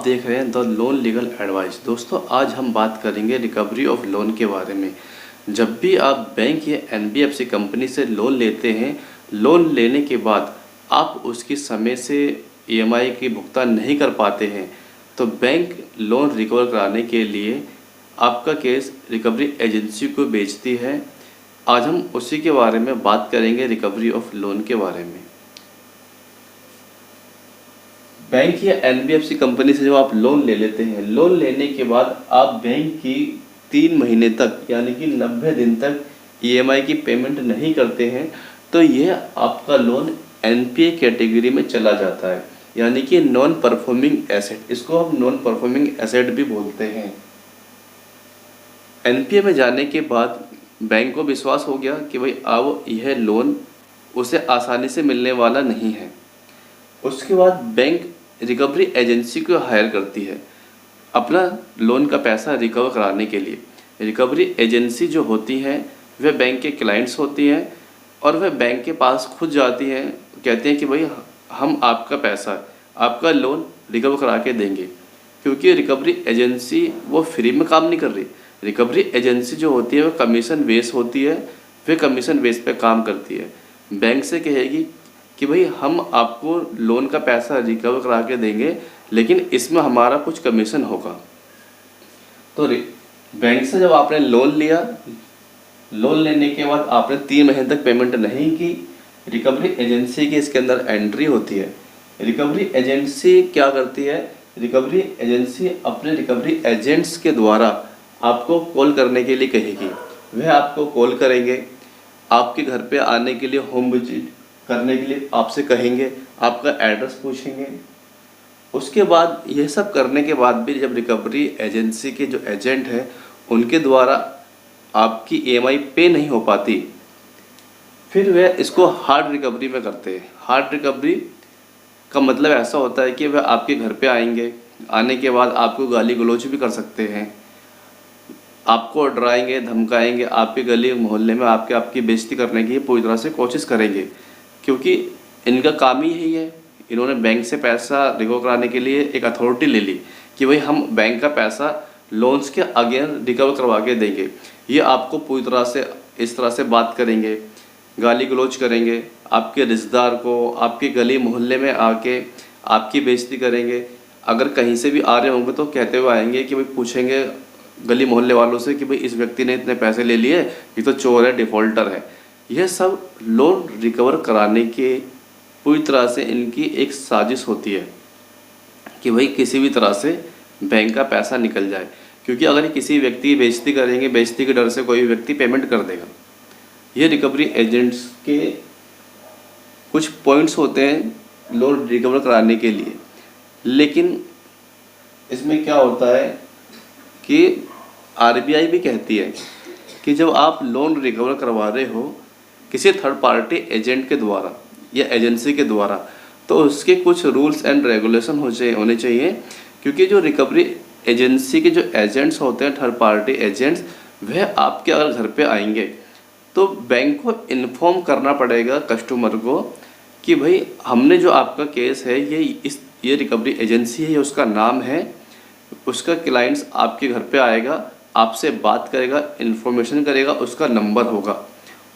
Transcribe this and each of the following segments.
आप देख रहे हैं द लोन लीगल एडवाइस। दोस्तों, आज हम बात करेंगे रिकवरी ऑफ लोन के बारे में। जब भी आप बैंक या एनबीएफसी कंपनी से लोन लेते हैं, लोन लेने के बाद आप उसकी समय से ईएमआई की भुगतान नहीं कर पाते हैं, तो बैंक लोन रिकवर कराने के लिए आपका केस रिकवरी एजेंसी को भेजती है। आज हम उसी के बारे में बात करेंगे, रिकवरी ऑफ लोन के बारे में। बैंक या एनबीएफसी कंपनी से जब आप लोन ले लेते हैं, लोन लेने के बाद आप बैंक की 3 महीने तक यानी कि 90 दिन तक ईएमआई की पेमेंट नहीं करते हैं, तो यह आपका लोन एनपीए कैटेगरी में चला जाता है, यानी कि नॉन परफॉर्मिंग एसेट। इसको हम नॉन परफॉर्मिंग एसेट भी बोलते हैं। एनपीए में जाने के बाद बैंक को विश्वास हो गया कि भाई अब यह लोन उसे आसानी से मिलने वाला नहीं है। उसके बाद बैंक रिकवरी एजेंसी को हायर करती है अपना लोन का पैसा रिकवर कराने के लिए। रिकवरी एजेंसी जो होती हैं वह बैंक के क्लाइंट्स होती हैं और वह बैंक के पास खुद जाती हैं, कहते हैं कि भाई हम आपका पैसा, आपका लोन रिकवर करा के देंगे। क्योंकि रिकवरी एजेंसी वो फ्री में काम नहीं कर रही। रिकवरी एजेंसी जो होती है वह कमीशन बेस होती है, वह कमीशन बेस पे काम करती है। बैंक से कहेगी कि भाई हम आपको लोन का पैसा रिकवर करा के देंगे, लेकिन इसमें हमारा कुछ कमीशन होगा। तो बैंक से जब आपने लोन लिया, लोन लेने के बाद आपने 3 महीने तक पेमेंट नहीं की, रिकवरी एजेंसी की इसके अंदर एंट्री होती है। रिकवरी एजेंसी क्या करती है? रिकवरी एजेंसी अपने रिकवरी एजेंट्स के द्वारा आपको कॉल करने के लिए कहेगी। वह आपको कॉल करेंगे, आपके घर पे आने के लिए, होम विजिट करने के लिए आपसे कहेंगे, आपका एड्रेस पूछेंगे। उसके बाद यह सब करने के बाद भी जब रिकवरी एजेंसी के जो एजेंट हैं उनके द्वारा आपकी ईएमआई पे नहीं हो पाती, फिर वह इसको हार्ड रिकवरी में करते हैं। हार्ड रिकवरी का मतलब ऐसा होता है कि वह आपके घर पे आएंगे, आने के बाद आपको गाली गलौज भी कर सकते हैं, आपको डराएंगे, धमकाएंगे, आपके गली मोहल्ले में आपकी बेइज्जती करने की पूरी तरह से कोशिश करेंगे। क्योंकि इनका काम ही यही है। इन्होंने बैंक से पैसा रिकवर कराने के लिए एक अथॉरिटी ले ली कि भाई हम बैंक का पैसा लोन्स के अगेन रिकवर करवा के देंगे। ये आपको पूरी तरह से इस तरह से बात करेंगे, गाली गलौज करेंगे, आपके रिश्तेदार को आपके गली मोहल्ले में आके आपकी बेइज्जती करेंगे। अगर कहीं से भी आ रहे होंगे तो कहते हुए आएंगे कि भाई पूछेंगे गली मोहल्ले वालों से कि भाई इस व्यक्ति ने इतने पैसे ले लिए, ये तो चोर है, डिफ़ॉल्टर है। यह सब लोन रिकवर कराने के पूरी तरह से इनकी एक साजिश होती है कि भाई किसी भी तरह से बैंक का पैसा निकल जाए। क्योंकि अगर किसी व्यक्ति की बेइज्जती करेंगे, बेइज्जती के डर से कोई व्यक्ति पेमेंट कर देगा। ये रिकवरी एजेंट्स के कुछ पॉइंट्स होते हैं लोन रिकवर कराने के लिए। लेकिन इसमें क्या होता है कि आरबीआई भी कहती है कि जब आप लोन रिकवर करवा रहे हो किसी थर्ड पार्टी एजेंट के द्वारा या एजेंसी के द्वारा, तो उसके कुछ रूल्स एंड रेगुलेशन होने चाहिए। क्योंकि जो रिकवरी एजेंसी के जो एजेंट्स होते हैं, थर्ड पार्टी एजेंट्स, वह आपके अगर घर पे आएंगे तो बैंक को इन्फॉर्म करना पड़ेगा कस्टमर को कि भाई हमने जो आपका केस है ये रिकवरी एजेंसी है, ये उसका नाम है, उसका क्लाइंट्स आपके घर पे आएगा, आपसे बात करेगा, इन्फॉर्मेशन करेगा, उसका नंबर होगा।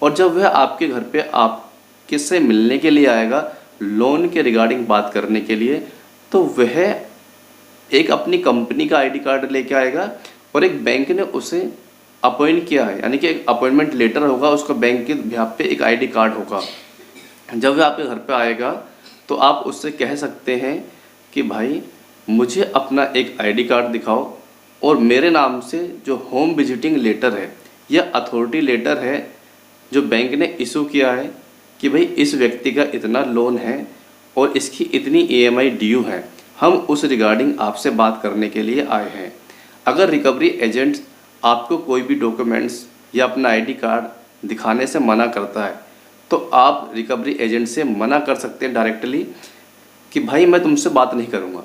और जब वह आपके घर पे आपके से मिलने के लिए आएगा, लोन के रिगार्डिंग बात करने के लिए, तो वह एक अपनी कंपनी का आईडी कार्ड लेके आएगा और एक बैंक ने उसे अपॉइंट किया है, यानी कि एक अपॉइंटमेंट लेटर होगा, उसका बैंक के बिहाफ पे एक आईडी कार्ड होगा। जब वह आपके घर पे आएगा तो आप उससे कह सकते हैं कि भाई मुझे अपना एक आईडी कार्ड दिखाओ और मेरे नाम से जो होम विजिटिंग लेटर है या अथॉरिटी लेटर है जो बैंक ने इशू किया है कि भाई इस व्यक्ति का इतना लोन है और इसकी इतनी ईएमआई ड्यू है, हम उस रिगार्डिंग आपसे बात करने के लिए आए हैं। अगर रिकवरी एजेंट आपको कोई भी डॉक्यूमेंट्स या अपना आईडी कार्ड दिखाने से मना करता है तो आप रिकवरी एजेंट से मना कर सकते हैं डायरेक्टली कि भाई मैं तुमसे बात नहीं करूँगा।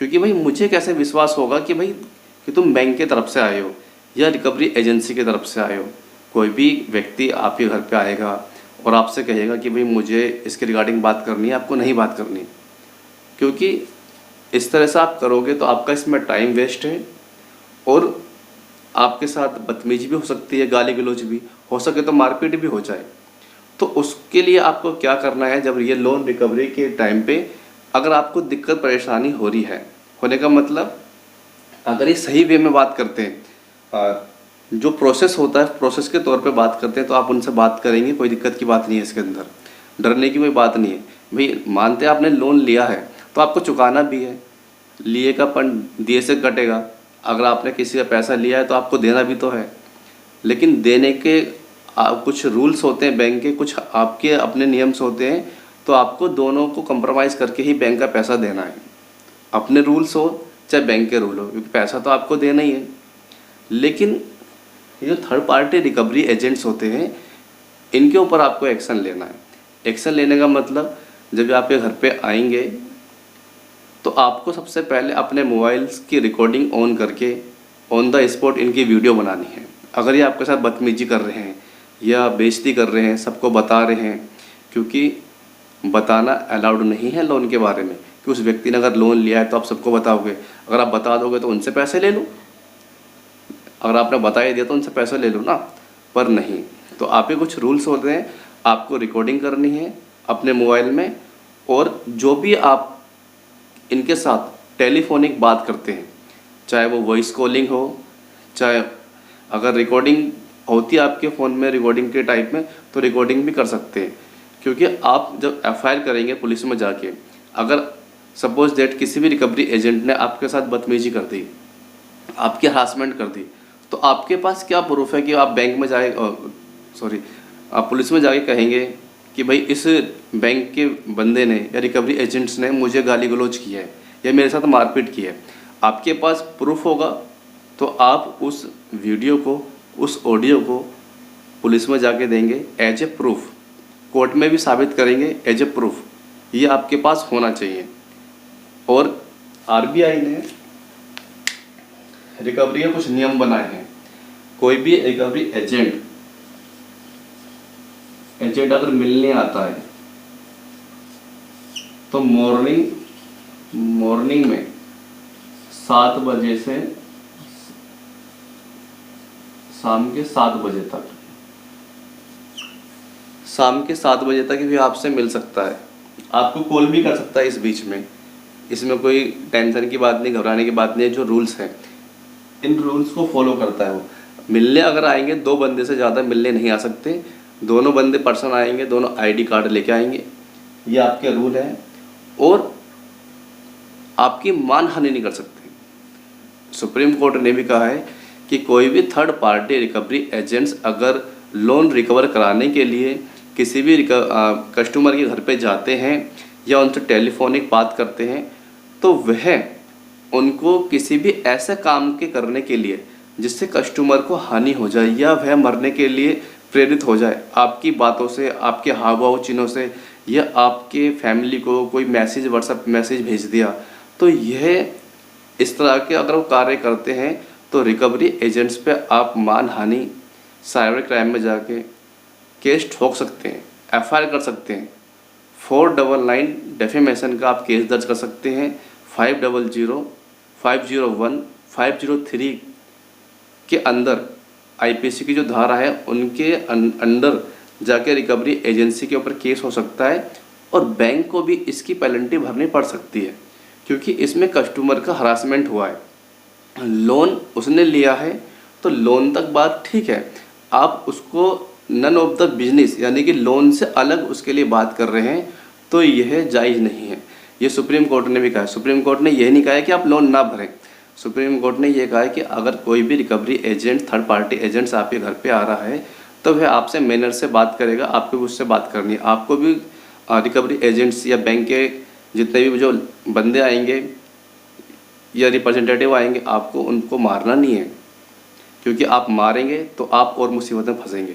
क्योंकि भाई मुझे कैसे विश्वास होगा कि भाई कि तुम बैंक की तरफ से आए हो या रिकवरी एजेंसी की तरफ से आए हो। कोई भी व्यक्ति आपके घर पे आएगा और आपसे कहेगा कि भाई मुझे इसके रिगार्डिंग बात करनी है, आपको नहीं बात करनी। क्योंकि इस तरह से आप करोगे तो आपका इसमें टाइम वेस्ट है और आपके साथ बदतमीजी भी हो सकती है, गाली गलौज भी हो सके तो मारपीट भी हो जाए। तो उसके लिए आपको क्या करना है, जब ये लोन रिकवरी के टाइम पे अगर आपको दिक्कत परेशानी हो रही है, होने का मतलब अगर ये सही वे में बात करते हैं, जो प्रोसेस होता है प्रोसेस के तौर पे बात करते हैं, तो आप उनसे बात करेंगे, कोई दिक्कत की बात नहीं है इसके अंदर, डरने की कोई बात नहीं है। भाई मानते हैं आपने लोन लिया है तो आपको चुकाना भी है, लिए का फंड दिए से कटेगा। अगर आपने किसी का पैसा लिया है तो आपको देना भी तो है, लेकिन देने के कुछ रूल्स होते हैं बैंक के, कुछ आपके अपने नियम्स होते हैं, तो आपको दोनों को कंप्रोमाइज़ करके ही बैंक का पैसा देना है। अपने रूल्स हो चाहे बैंक के रूल हो, क्योंकि पैसा तो आपको देना ही है। लेकिन ये जो थर्ड पार्टी रिकवरी एजेंट्स होते हैं, इनके ऊपर आपको एक्शन लेना है। एक्शन लेने का मतलब जब आपके घर पे आएंगे तो आपको सबसे पहले अपने मोबाइल्स की रिकॉर्डिंग ऑन करके ऑन द स्पॉट इनकी वीडियो बनानी है। अगर ये आपके साथ बदतमीजी कर रहे हैं या बेइज्जती कर रहे हैं, सबको बता रहे हैं, क्योंकि बताना अलाउड नहीं है लोन के बारे में, कि उस व्यक्ति ने अगर लोन लिया है तो आप सबको बताओगे। अगर आप बता दोगे तो उनसे पैसे ले लो, अगर आपने बता ही दिया तो उनसे पैसे ले लो ना, पर नहीं। तो आपके कुछ रूल्स होते हैं, आपको रिकॉर्डिंग करनी है अपने मोबाइल में, और जो भी आप इनके साथ टेलीफोनिक बात करते हैं, चाहे वो वॉइस कॉलिंग हो, चाहे अगर रिकॉर्डिंग होती है आपके फ़ोन में रिकॉर्डिंग के टाइप में, तो रिकॉर्डिंग भी कर सकते हैं। क्योंकि आप जब एफआईआर करेंगे पुलिस में जाके, अगर सपोज दैट किसी भी रिकवरी एजेंट ने आपके साथ बदतमीजी कर दी, आपकी हरासमेंट कर दी, तो आपके पास क्या प्रूफ है कि आप बैंक में जाए आप पुलिस में जाके कहेंगे कि भाई इस बैंक के बंदे ने या रिकवरी एजेंट्स ने मुझे गाली गलौज की है या मेरे साथ मारपीट की है। आपके पास प्रूफ होगा तो आप उस वीडियो को, उस ऑडियो को पुलिस में जाके देंगे एज ए प्रूफ, कोर्ट में भी साबित करेंगे एज ए प्रूफ। ये आपके पास होना चाहिए। और आरबीआई ने रिकवरी के कुछ नियम बनाए हैं। कोई भी रिकवरी एजेंट अगर मिलने आता है तो मॉर्निंग में 7 बजे से शाम के 7 बजे तक, भी आपसे मिल सकता है। आपको कॉल भी कर सकता है इस बीच में। इसमें कोई टेंशन की बात नहीं, घबराने की बात नहीं है। जो रूल्स हैं इन रूल्स को फॉलो करता है वो। मिलने अगर आएंगे 2 बंदे से ज़्यादा मिलने नहीं आ सकते। दोनों बंदे पर्सन आएंगे, दोनों आईडी कार्ड लेके आएंगे, ये आपके रूल है। और आपकी मानहानि नहीं कर सकते। सुप्रीम कोर्ट ने भी कहा है कि कोई भी थर्ड पार्टी रिकवरी एजेंट्स अगर लोन रिकवर कराने के लिए किसी भी कस्टमर के घर पे जाते हैं या उनसे टेलीफोनिक बात करते हैं, तो वह उनको किसी भी ऐसे काम के करने के लिए जिससे कस्टमर को हानि हो जाए या वह मरने के लिए प्रेरित हो जाए, आपकी बातों से, आपके हाव भाव चिन्हों से, या आपके फैमिली को कोई मैसेज, व्हाट्सएप मैसेज भेज दिया, तो यह इस तरह के अगर वो कार्य करते हैं तो रिकवरी एजेंट्स पे आप मानहानि, साइबर क्राइम में जाके केस ठोक सकते हैं, एफआईआर कर सकते हैं। 499 डेफेमेशन का आप केस दर्ज कर सकते हैं। 500, 501, 503 के अंदर आईपीसी की जो धारा है उनके अंडर जाके रिकवरी एजेंसी के ऊपर केस हो सकता है। और बैंक को भी इसकी पेनल्टी भरनी पड़ सकती है, क्योंकि इसमें कस्टमर का हरासमेंट हुआ है। लोन उसने लिया है तो लोन तक बात ठीक है, आप उसको नन ऑफ द बिजनेस यानी कि लोन से अलग उसके लिए बात कर रहे हैं, तो यह जायज़ नहीं है। ये सुप्रीम कोर्ट ने भी कहा है। सुप्रीम कोर्ट ने यह नहीं कहा है कि आप लोन ना भरें। सुप्रीम कोर्ट ने यह कहा है कि अगर कोई भी recovery agent, third party agents आपके घर पे आ रहा है तो वह आपसे मैनर से बात करेगा, आपको भी उससे बात करनी है। आपको भी रिकवरी एजेंट्स या बैंक के जितने भी जो बंदे आएंगे या रिप्रेजेंटेटिव आएंगे, आपको उनको मारना नहीं है, क्योंकि आप मारेंगे तो आप और मुसीबत में फंसेंगे।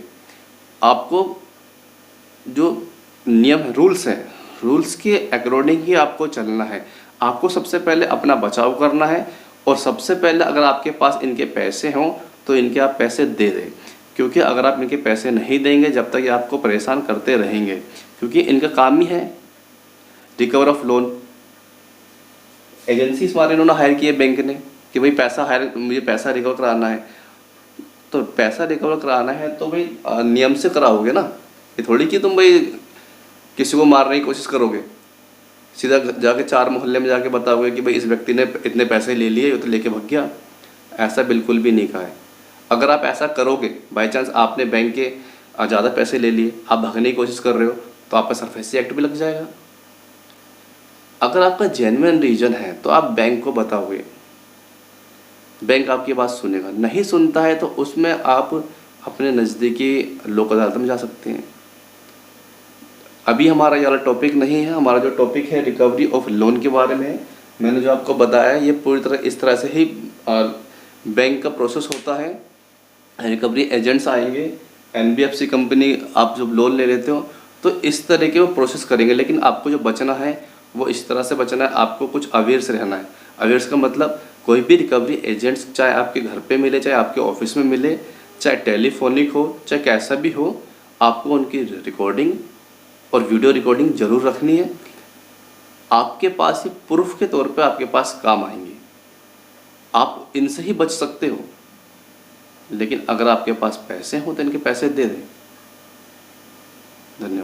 आपको जो नियम है, रूल्स हैं, रूल्स के अकॉर्डिंग ही आपको चलना है। आपको सबसे पहले अपना बचाव करना है, और सबसे पहले अगर आपके पास इनके पैसे हों तो इनके आप पैसे दे दें, क्योंकि अगर आप इनके पैसे नहीं देंगे जब तक ये आपको परेशान करते रहेंगे, क्योंकि इनका काम ही है रिकवर ऑफ लोन। एजेंसी इस बार इन्होंने हायर की है बैंक ने कि भाई मुझे पैसा रिकवर कराना है। तो पैसा रिकवर कराना है तो भाई नियम से कराओगे ना। ये थोड़ी कि तुम भाई किसी को मारने की कोशिश करोगे, सीधा जाके 4 मोहल्ले में जाके बताओगे कि भाई इस व्यक्ति ने इतने पैसे ले लिए, ये तो लेके भाग गया। ऐसा बिल्कुल भी नहीं कहा है। अगर आप ऐसा करोगे, बाई चांस आपने बैंक के ज़्यादा पैसे ले लिए, आप भागने की कोशिश कर रहे हो, तो आपका सरफेसी एक्ट भी लग जाएगा। अगर आपका जेन्युइन रीजन है तो आप बैंक को बताओगे, बैंक आपकी बात सुनेगा। नहीं सुनता है तो उसमें आप अपने नज़दीकी लोक अदालत में जा सकते हैं। अभी हमारा ये वाला टॉपिक नहीं है, हमारा जो टॉपिक है रिकवरी ऑफ लोन के बारे में है। मैंने जो आपको बताया ये पूरी तरह इस तरह से ही बैंक का प्रोसेस होता है। रिकवरी एजेंट्स आएंगे, एनबीएफसी कंपनी, आप जब लोन ले लेते हो तो इस तरह के वो प्रोसेस करेंगे। लेकिन आपको जो बचना है वो इस तरह से बचना है, आपको कुछ अवेयर से रहना है। अवेयर्स का मतलब कोई भी रिकवरी एजेंट्स चाहे आपके घर पे मिले, चाहे आपके ऑफिस में मिले, चाहे टेलीफोनिक हो, चाहे कैसा भी हो, आपको उनकी रिकॉर्डिंग और वीडियो रिकॉर्डिंग ज़रूर रखनी है। आपके पास ये प्रूफ के तौर पे आपके पास काम आएंगे। आप इनसे ही बच सकते हो। लेकिन अगर आपके पास पैसे हो तो इनके पैसे दे दें। धन्यवाद।